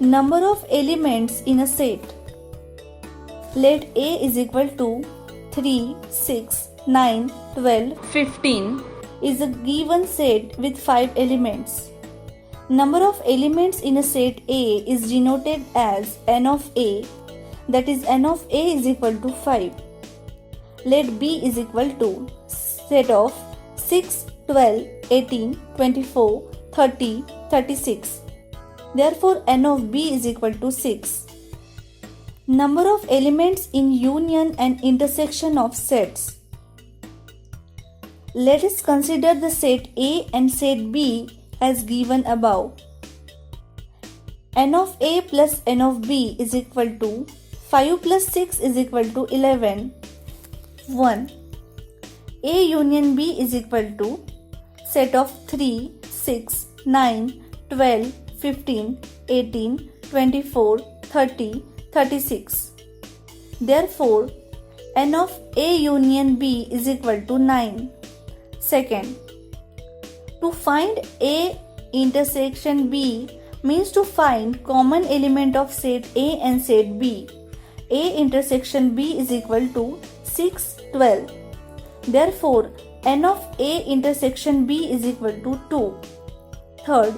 Number of elements in a set. Let A is equal to 3, 6, 9, 12, 15 is a given set with 5 elements. Number of elements in a set A is denoted as n of A, that is n of A is equal to 5. Let B is equal to set of 6, 12, 18, 24, 30, 36. Therefore, n of B is equal to 6. Number of elements in union and intersection of sets. Let us consider the set A and set B as given above. N of A plus n of B is equal to 5 plus 6 is equal to 11. 1. A union B is equal to set of 3, 6, 9, 12, 15, 18, 24, 30, 36. Therefore, n of A union B is equal to 9. Second, to find A intersection B means to find common element of set A and set B. A intersection B is equal to 6, 12. Therefore, n of A intersection B is equal to 2. Third,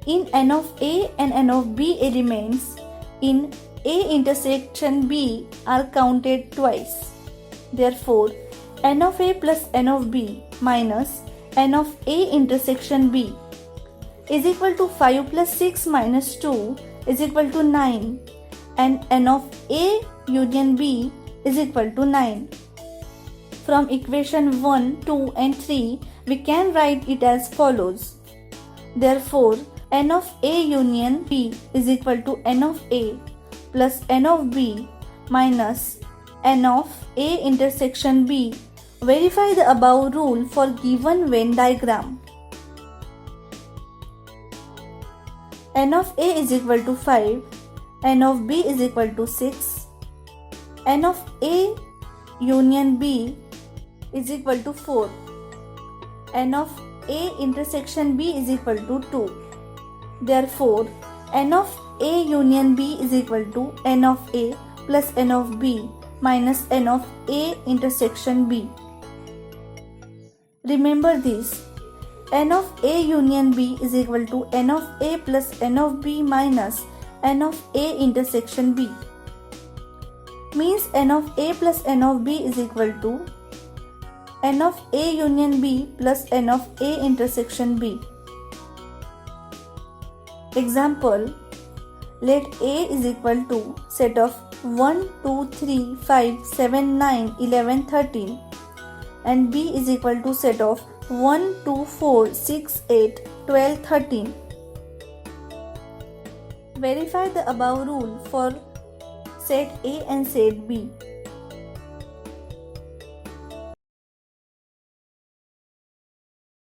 in n of A and n of B elements in A intersection B are counted twice. Therefore, n of A plus n of B minus n of A intersection B is equal to 5 plus 6 minus 2 is equal to 9, and n of A union B is equal to 9. From equation 1, 2 and 3 we can write it as follows. Therefore, n of A union B is equal to n of A plus n of B minus n of A intersection B. Verify the above rule for given Venn diagram. N of A is equal to 5, n of B is equal to 6, n of A union B is equal to 4, n of A intersection B is equal to 2. Therefore, n of A union B is equal to n of A plus n of B minus n of A intersection B. Remember this, n of A union B is equal to n of A plus n of B minus n of A intersection B. Means n of A plus n of B is equal to n of A union B plus n of A intersection B. Example, let A is equal to set of 1, 2, 3, 5, 7, 9, 11, 13 and B is equal to set of 1, 2, 4, 6, 8, 12, 13. Verify the above rule for set A and set B.